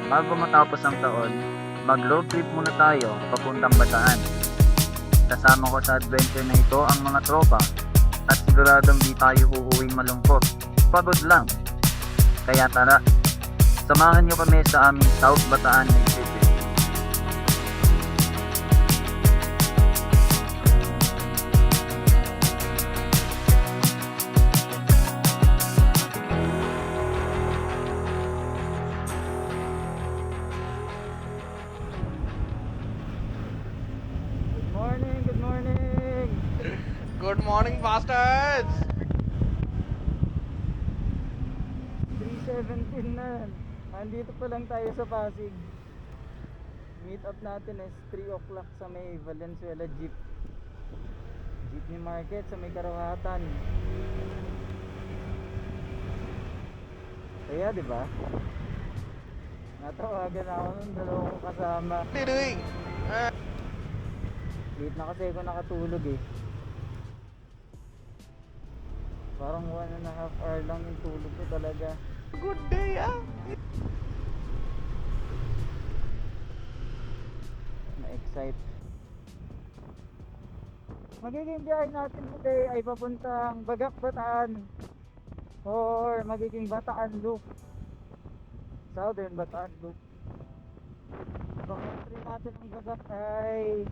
Bago matapos ang taon, mag-road trip muna tayo papuntang Bataan. Kasama ko sa adventure na ito ang mga tropa at siguradong di tayo uuwing malungkot. Pagod lang. Kaya tara, samahan niyo kami sa aming South Bataan City. Good morning! Good morning, bastards! 3:17 na. Andito pa lang tayo sa Pasig. Meet up natin is 3 o'clock sa may Valenzuela Jeepney Market sa may Karawatan. Kaya diba? Natawagan ako ng dalawang kasama. What are you doing? Late na kasi ako nakatulog eh. Parang 1.5 hour lang yung tulog ko talaga. Good day, ah! Na-excite. Magiging biyahe natin today ay papuntang Bagak Bataan or magiging Bataan Loop, Southern Bataan Loop. Ang entry natin ng Bagak ay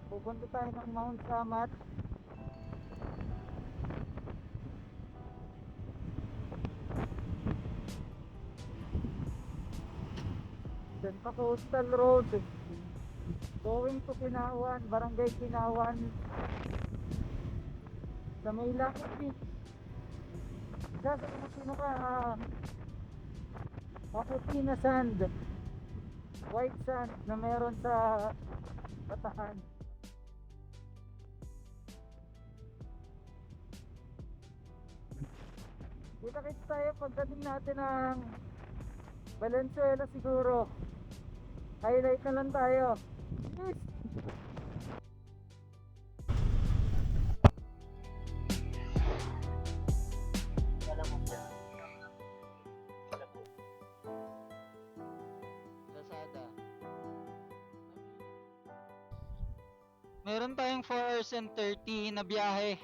pupunta tayo ng Mount Samat. Then pa Coastal Road going to Kinawan, Barangay Kinawan sa may Lakit Beach. Isa sa mga pinaka maputi na sand, white sand na meron sa Bataan. Kita-kits tayo pagdating natin ng Valenzuela siguro. Highlight na lang tayo. Yes. Lazada. Meron tayong 4 hours and 30 na biyahe.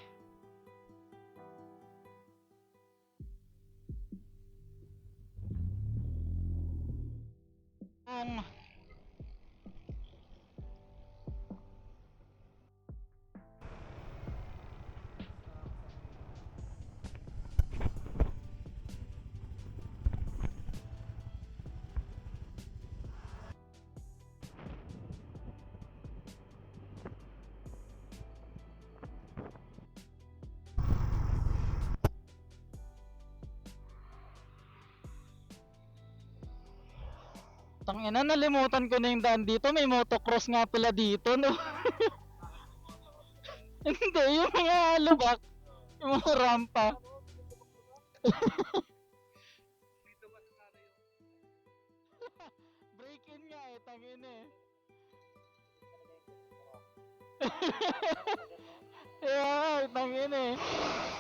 Tangina, nalimutan ko na yung daan dito. May motocross nga pala dito, no? Hindi, yung mga lubak. Yung mga rampa. Break in nga eh, tangina eh. Yeah, tangina eh.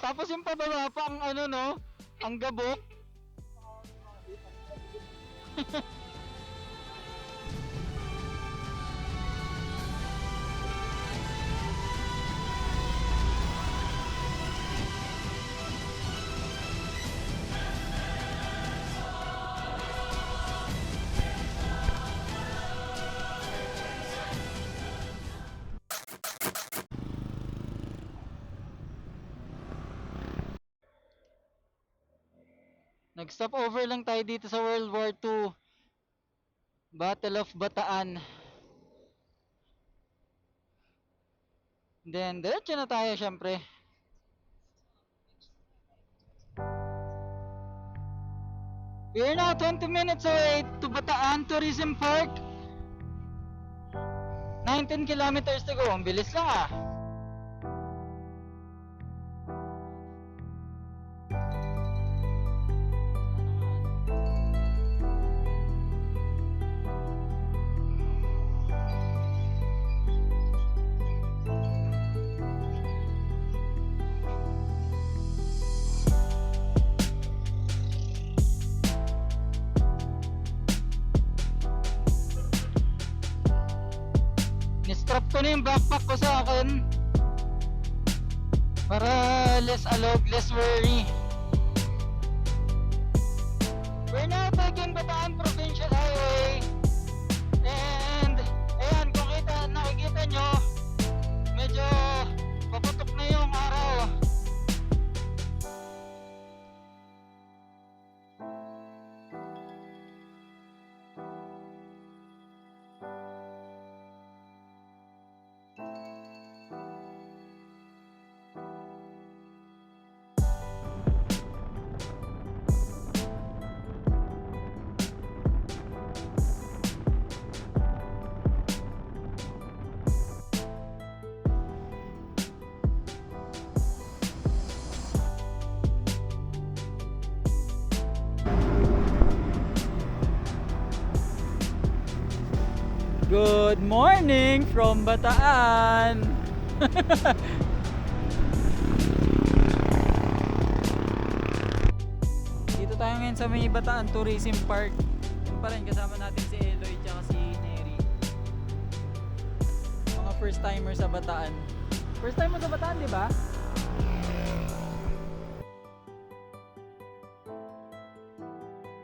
Tapos yung pababa pa ang ano no, ang gabok. Nag-stop over lang tayo dito sa World War II. Battle of Bataan. Then, diretso na tayo syempre. We are now 20 minutes away to Bataan Tourism Park. 19 kilometers to go. Ang bilis lang ah. muna yung backpack ko sa akin. Para less alog, less worry. We're now taking Bataan Provincial Highway. And ayan, kung nakikita nyo, medyo paputok na yung araw. Good morning from Bataan. Dito tayo ngayon sa may Bataan Tourism Park. Yun pa rin, kasama natin si Eloy at si Neri. Mga first timer sa Bataan. First time mo sa Bataan, di ba?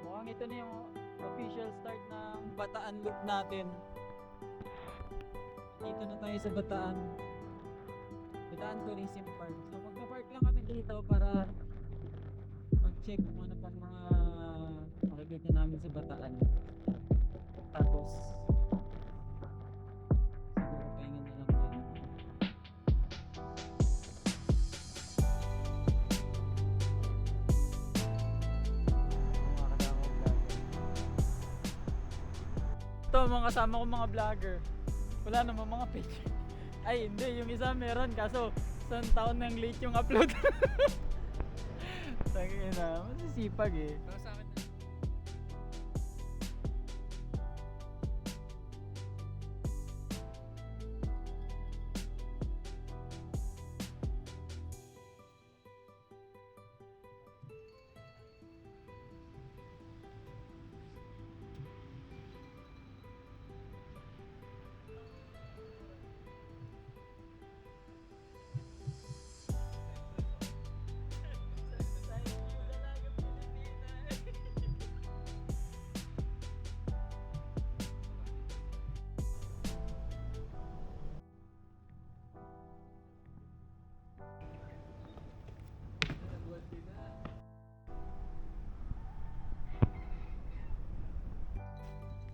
Mukhang ito na yung official start ng Bataan Loop natin. Dito na tayo sa Bataan Tourism Park. So magpa-park lang kami dito para mag-check kung ano pang mga makikita namin sa Bataan. Tapos siguro pahinga na lang tayo. Ito mga kasama ko mga vlogger. Wala naman mga picture. Ay hindi, yung isa meron kaso isang taon nang late yung upload. Tangin na, masisipag eh. Para sa akin na.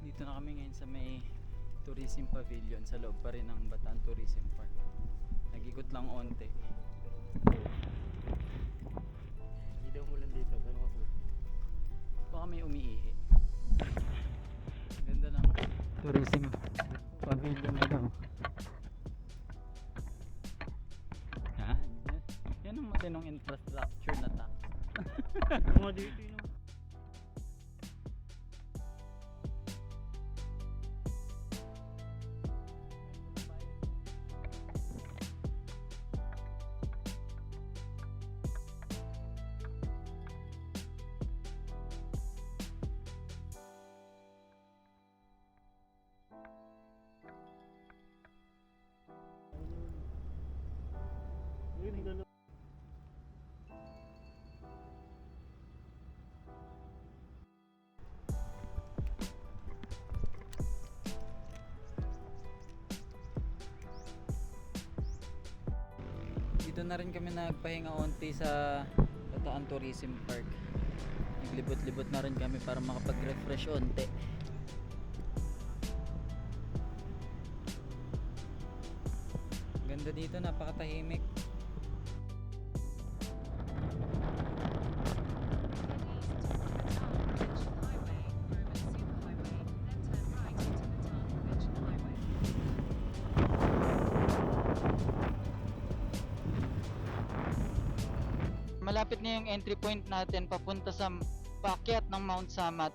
Dito na kami ngayon sa may tourism pavilion sa loob pa rin ng Bataan Tourism Park. Nag-ikot lang onte. Hindi daw umulan dito, gano'n ako. Baka may umiihi. Ganda ng tourism pavilion na daw. Ha? Yan ang matinong infrastructure na ta. Mga dito yun. Dito na rin kami nagpahinga onti sa Bataan Tourism Park. Naglibot-libot na rin kami para makapag-refresh onti. Ganda dito, napakatahimik. Malapit na yung entry point natin papunta sa paakyat ng Mount Samat.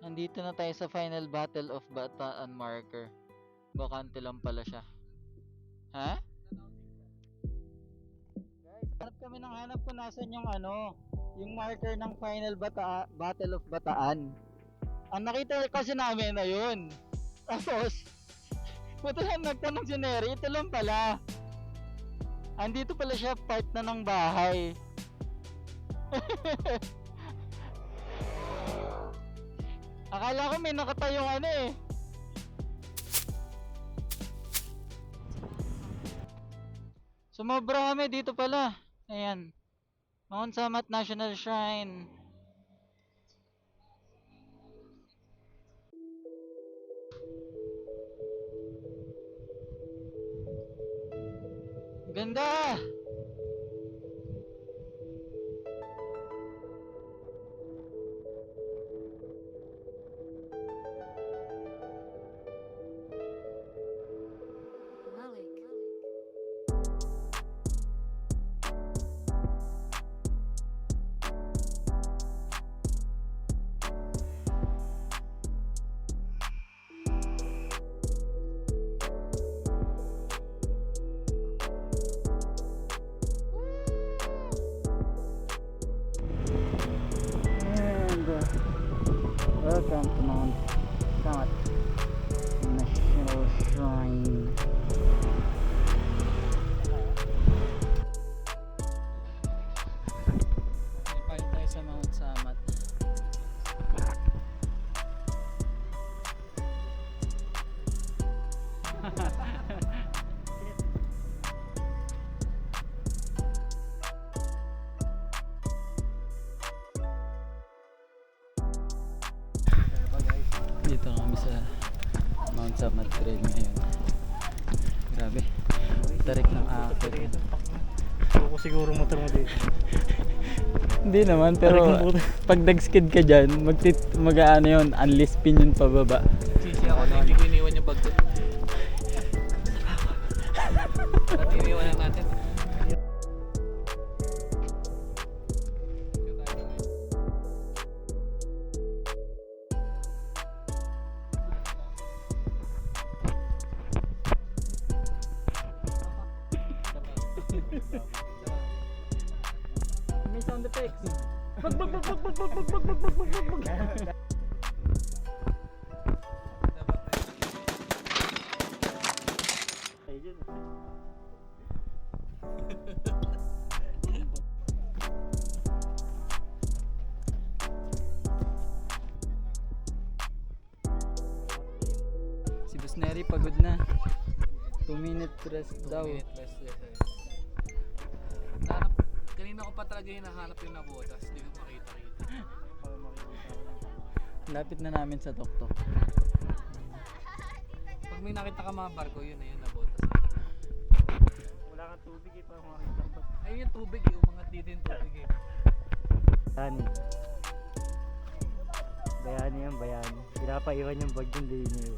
Nandito na tayo sa final battle of Bataan marker. Bakante lang pala siya. Ha? Hanap kami ng hanap kung nasan yung yung marker ng final Battle of Bataan. Ang nakita kasi namin na yun. Tapos, buti lang nagtanong si Neri, ito lang pala. Andito pala siya, part na ng bahay. Akala ko may nakatayong Sumobra kami dito pala. Ayan. Mount Samat National Shrine. Ganda! And welcome to Mount Samat National Shrine. Palit tayo sa Mount Samat. Dito kami sa Mount Samat Trail ngayon. Grabe. Tarik ng akit. Ako siguro motor mo dito. Hindi naman, pero pag nag-skid ka dyan, mag-ano yun, unless pin yun pababa. Sisi ako na hindi ko iniwan yung bag ko. At iniwan lang natin. May sound effects. Ayun. Si Boss Neri pagod na. 2-minute rest daw. Kanina ko pa talaga hinahanap yung nabotas. Hindi ko makita-kita. Lapit na namin sa tuktok. Pag may nakita ka mga barko, yun na yun nabotas. Wala kang tubig eh, parang makita ba? Ayun yung tubig eh, umangat dito yung tubig eh. Bayani. Bayani yan, bayani. Pinapaiwan yung bag yung hindi niyo.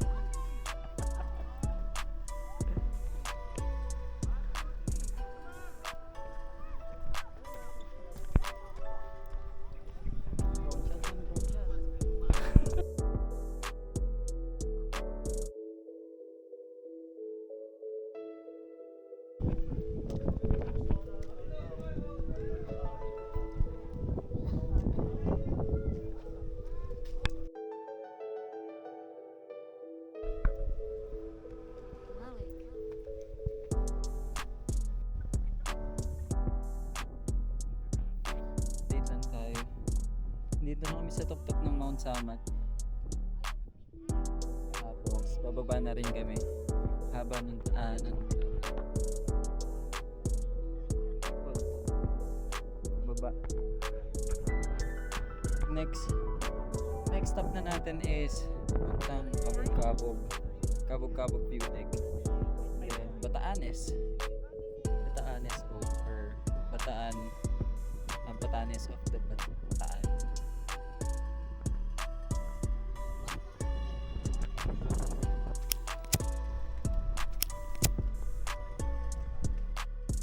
Update lang tayo. Dito na kami sa tuktok ng Mount Samat. Tapos bababa na rin kami. Haba ng baba. Next stop na natin is puntang Kabog View Deck. Then Batanes or Bataan, ang Batanes of the Bataan.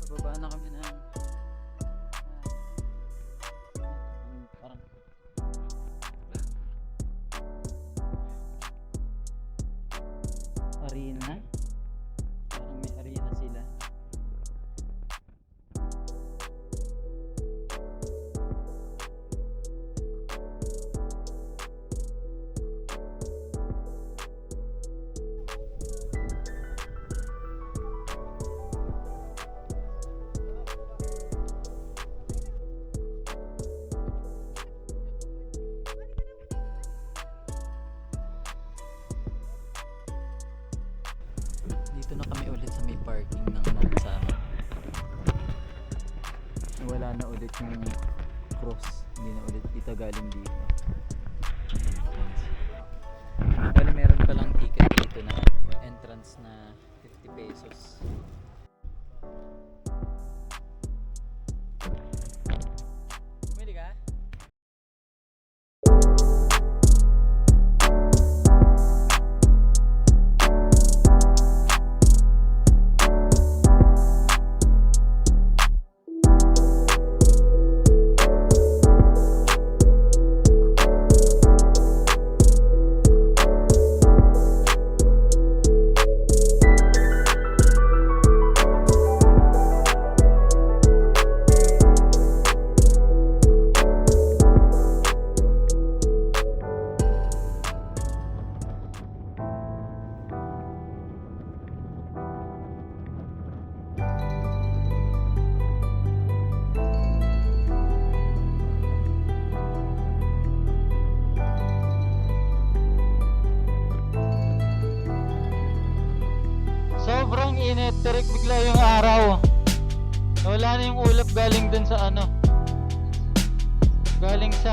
Bababa na kami ng parang arena. Parang may arena sila. Dito na kami ulit sa may parking ng Mount Sama. Wala na ulit yung cross. Hindi na ulit kita galing dito. Bali meron palang ticket dito na entrance na 50 pesos. Bumili ka? Sobrang init, tirik bigla yung araw. Wala na yung ulap galing dun sa ano. Galing sa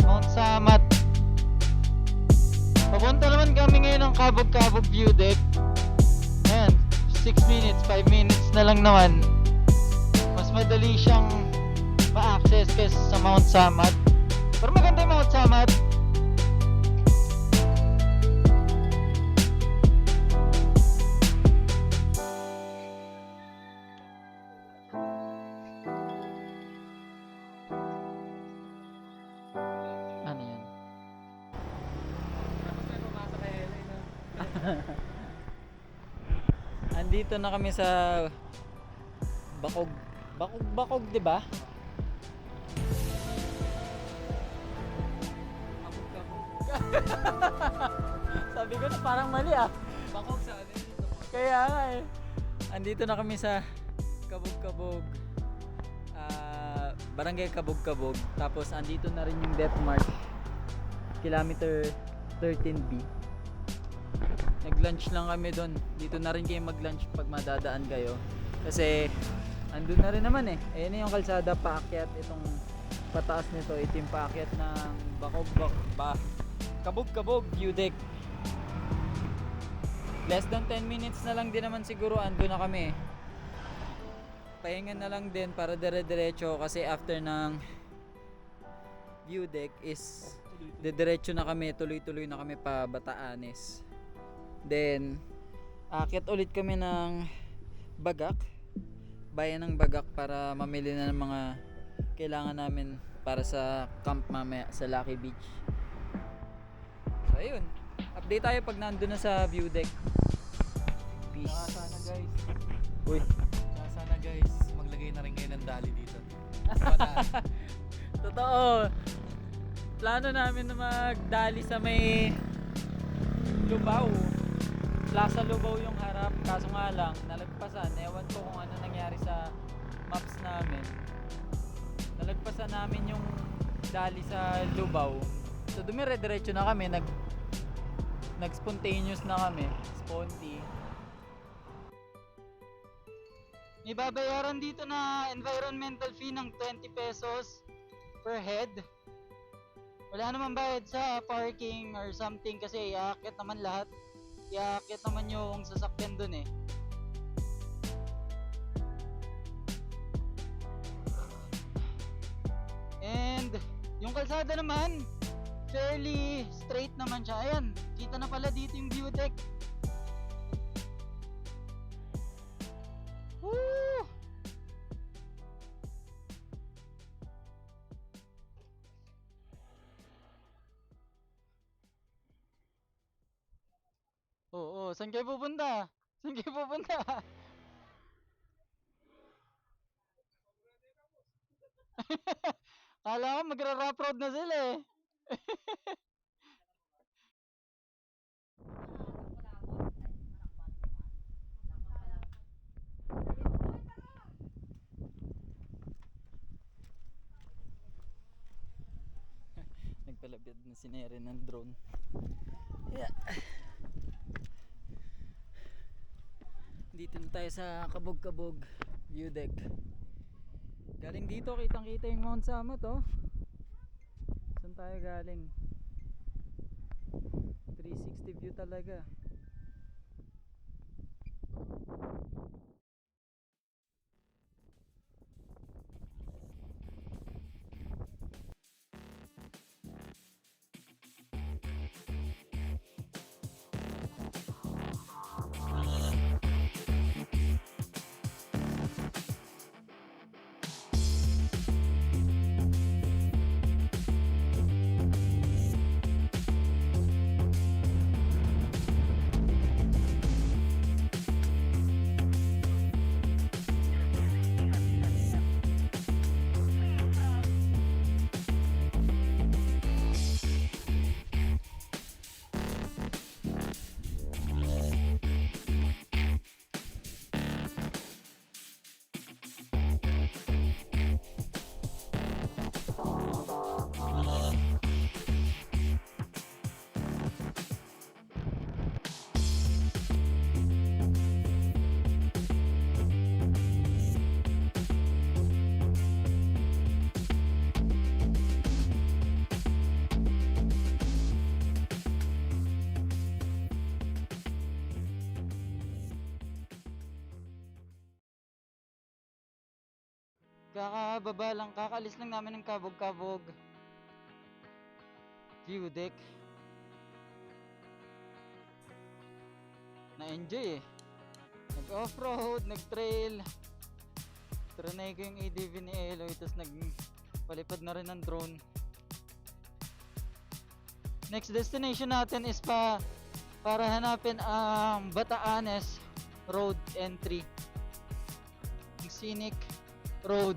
Mount Samat. Papunta naman kami ngayon ng Kabog-Kabog View Deck. Ayan, 6 minutes, 5 minutes na lang naman. Mas madali siyang ma-access kaysa sa Mount Samat. Pero maganda yung Mount Samat. Ano yan? Tapos may pumasok kay Ellen, no? Andito na kami sa Bakog. Bakog, 'di ba? Kabog-kabog. Sabi ko na parang mali ah. Bakog sa ano dito? Kaya nga eh. Andito na kami sa Kabog-Kabog. Barangay Kabog-Kabog. Tapos andito na rin yung Death March. Kilometer 13B. Nag-lunch lang kami doon. Dito na rin kayo mag-lunch pag madadaan kayo. Kasi andun na rin naman eh. Ayan na yung kalsada paakyat. Itong pataas nito. Ito yung paakyat ng Kabog-Kabog View Deck. Less than 10 minutes na lang din naman siguro andun na kami. Pahinga na lang din para dire-diretso kasi after ng view deck is diretso na kami, tuloy-tuloy na kami pa Batanes. Then aakyat ulit kami ng Bagak, bayan ng Bagak para mamili na ng mga kailangan namin para sa camp mamaya sa Lucky Beach. So ayun, update tayo pag nandun na sa view deck. Peace. Saka sana guys. Uy, Saka sana guys, maglagay na rin kayo ng dali dito. totoo. Plano namin na magdali sa may Lubao. Plaza Lubao yung harap. Kaso nga lang, nalagpasan. Ewan ko kung ano nangyari sa maps namin. Nalagpasan namin yung dali sa Lubao. So dumire-diretso na kami. Nag-spontaneous na kami. Sponty. May babayaran dito na environmental fee ng 20 pesos per head. Wala naman bayad sa parking or something kasi iaakit naman lahat. Iaakit naman yung sasakyan dun eh. And yung kalsada naman, fairly straight naman siya. Ayan, kita na pala dito yung view deck. Woo! Oo, saan kayo pupunta? Saan kayo pupunta? Kala ko magra-rap road na sila eh. Nagpalabid na si Nere ng drone. Yeah. Dito na tayo sa Kabog-Kabog view deck. Galing dito, kitang kita yung Mount Samot, oh. Saan tayo galing? 360 view talaga. Kakababa lang, kakaalis lang namin ng Kabog-Kabog view deck. Na-enjoy eh. Nag-offroad, nag-trail. Trinay ko yung ADV ni Eloy, tapos nagpalipad na rin ng drone. Next destination natin is para hanapin ang Batanes Road entry. Ang scenic road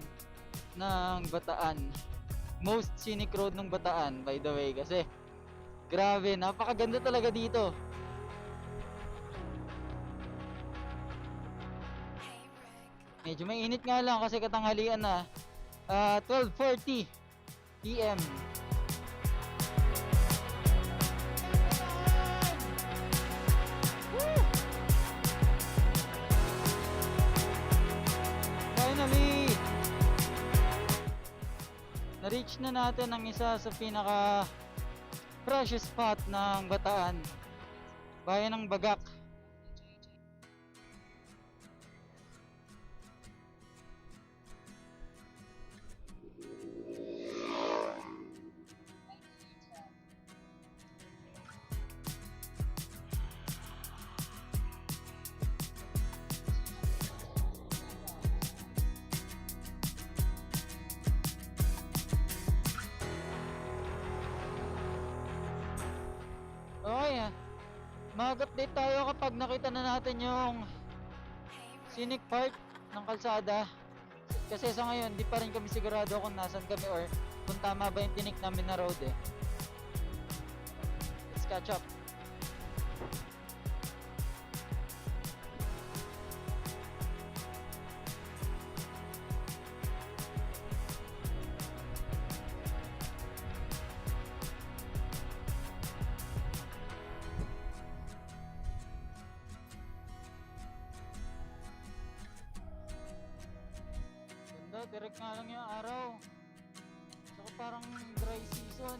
ng Bataan. Most scenic road ng Bataan, by the way, kasi grabe, napakaganda talaga dito. Medyo mainit nga lang kasi katanghalian na. 12:40 PM. Finally, na-reach na natin ang isa sa pinaka precious spot ng Bataan, bayan ng Bagak. Okay, mag-update tayo kapag nakita na natin yung scenic part ng kalsada. Kasi sa ngayon, di pa rin kami sigurado kung nasan kami or kung tama ba yung tinik namin na road eh. Let's catch up. Ganda, direct nga lang yung araw. Saka parang dry season.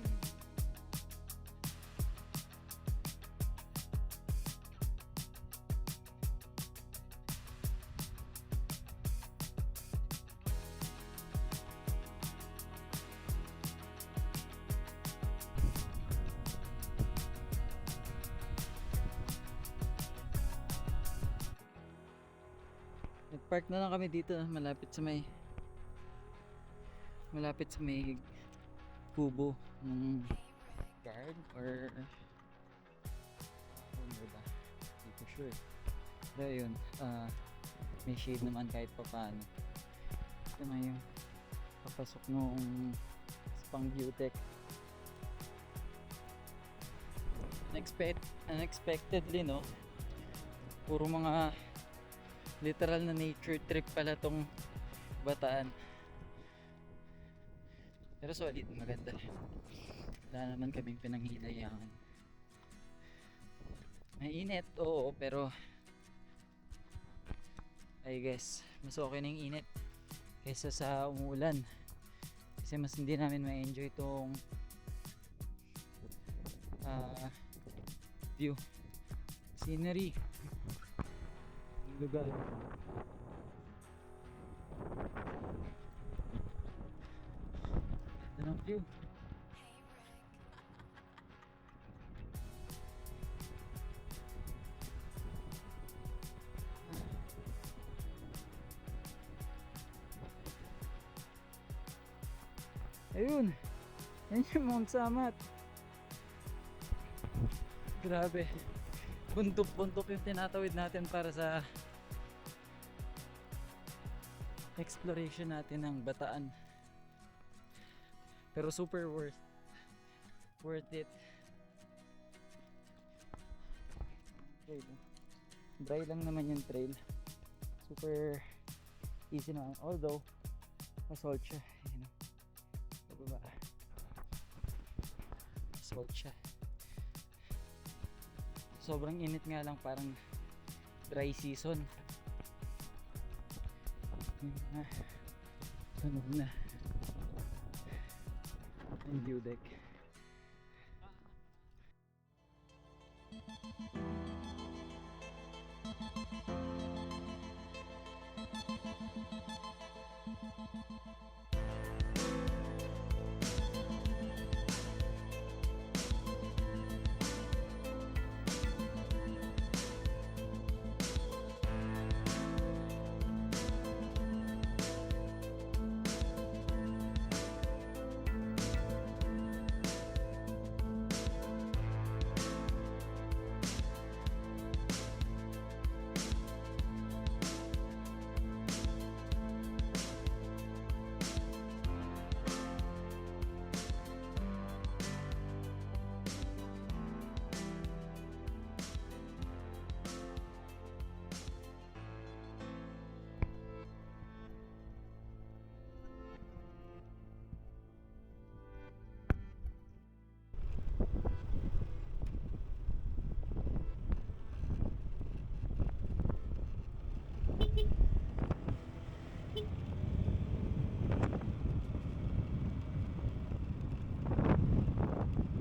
Nag-park na lang kami dito, malapit sa may kubo ng guard or ano ba, hindi ko sure. Pero yun, may shade naman kahit pa paano. Ito na yung papasok nung Spang View Tech. Unexpectedly, no, puro mga literal na nature trip pala tong Bataan. Pero solid, maganda. Wala naman kaming pinanghinayangan. Mainit, oo, pero I guess mas okay na yung init kaysa sa umuulan, kasi mas hindi namin ma-enjoy itong view, scenery, lugar. Ganda ng view. Ayun, yan yung Mount Samat. Grabe, buntok-buntok yung tinatawid natin para sa exploration natin ng Bataan. Pero super worth it. Trail, dry lang naman yung trail, super easy naman, although assault siya, you know, pababa assault siya. Sobrang init nga lang, parang dry season. Yun na, sunog na yung view deck.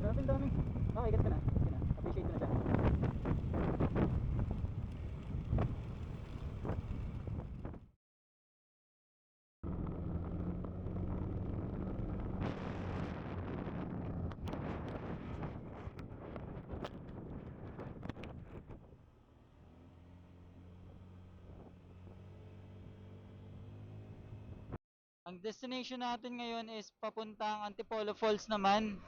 Grabe ang dami. Okay, gets ka na. Appreciate ko na siya. Ang destination natin ngayon is papuntang Antipolo Falls naman.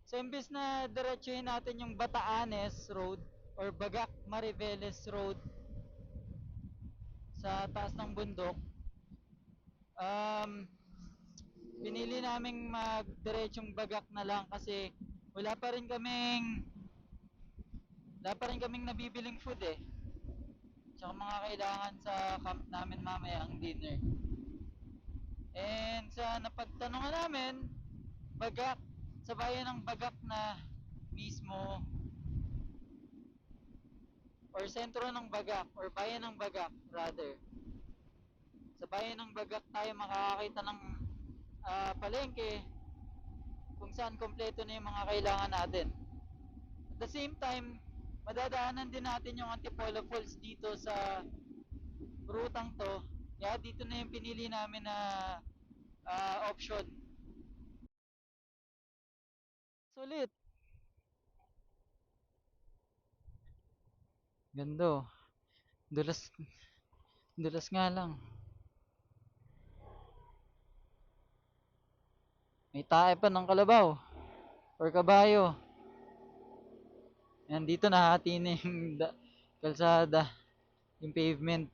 So imbes na diretsuhin natin yung Bataanes Road or Bagak Mariveles Road sa taas ng bundok, pinili naming magdiretsong Bagak na lang kasi wala pa rin kaming nabibiling food eh. Tsaka mga kailangan sa camp namin mamaya ang dinner. And sa napagtanungan namin, Bagak, sa bayan ng Bagak na mismo, or sentro ng Bagak, or bayan ng Bagak rather, sa bayan ng Bagak tayo makakakita ng palengke kung saan kompleto na yung mga kailangan natin. At the same time, madadaanan din natin yung Antipolo Falls dito sa rutang to. Kaya dito na yung pinili namin na option. Sulit. Ganda oh. Dulas nga lang. May tae pa ng kalabaw or kabayo. Yan, dito nahati na yung kalsada, yung pavement.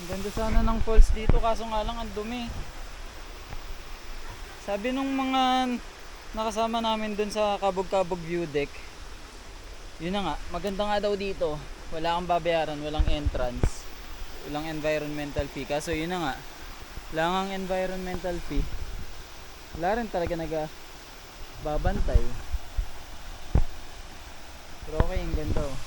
Ang ganda sana ng falls dito kaso nga lang ang dumi. Sabi nung mga nakasama namin dun sa Kabog-Kabog View Deck, yun na nga, maganda nga daw dito. Wala kang babayaran, walang entrance, walang environmental fee. Kaso yun na nga, wala kang environmental fee. Wala rin talaga babantay. Pero okay, ang ganda oh.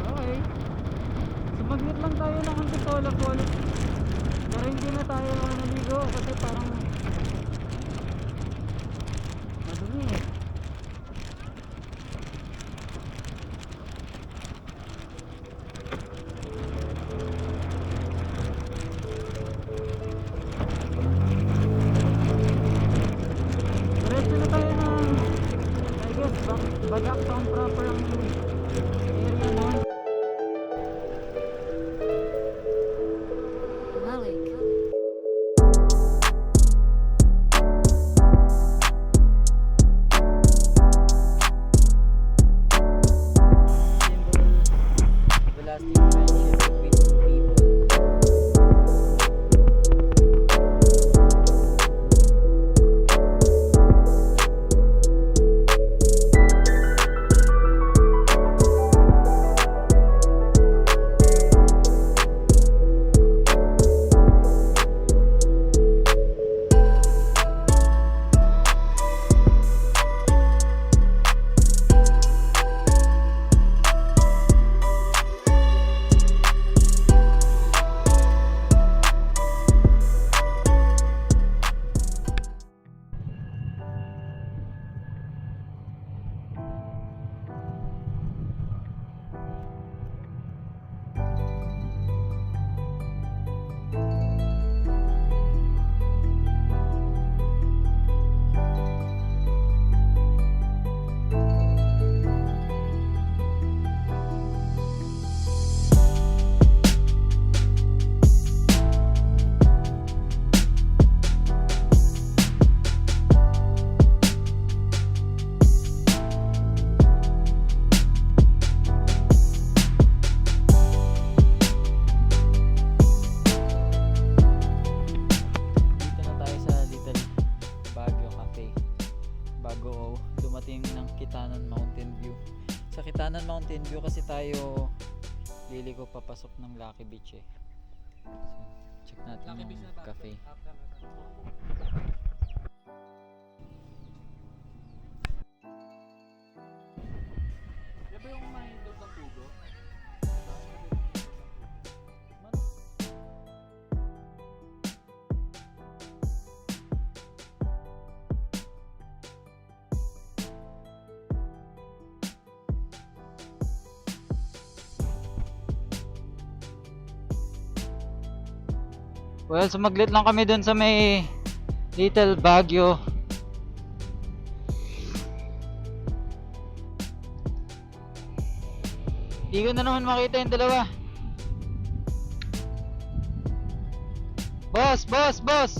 Okay. Sumaglit lang tayo ng Antipolo Falls. Pero hindi na tayo naligo kasi parang madumi eh. Diretso na tayo ng I guess Bagak Town proper ang area na. Malik. Symbol of a lasting friendship between people. Dito na tayo sa Little Baguio Cafe bago dumating ng Kitanan Mountain View. Sa Kitanan Mountain View kasi tayo liliko papasok ng Lucky Beach eh. So, check natin Lucky Beach yung na ba? cafe. After na. Yan ba yung mahindot ng pugo? Well, sumaglit lang kami dun sa may Little Baguio. Di ko na naman makita yung dalawa. Boss! Boss! Boss!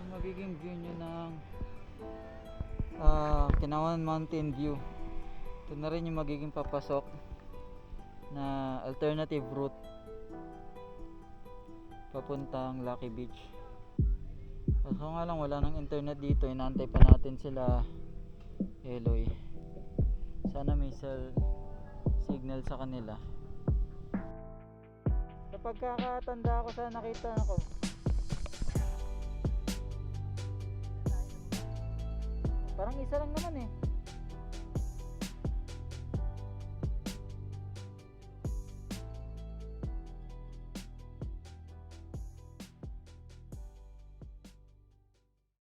Yung magiging view nyo ng Kinawan Mountain View. Ito na rin yung magiging papasok na alternative route papuntang Lucky Beach. Kaso nga lang wala nang internet dito, inaantay pa natin sila Eloy. Sana may signal sa kanila. Sa pagkakatanda ko sa nakita ko, Parang isa lang naman eh.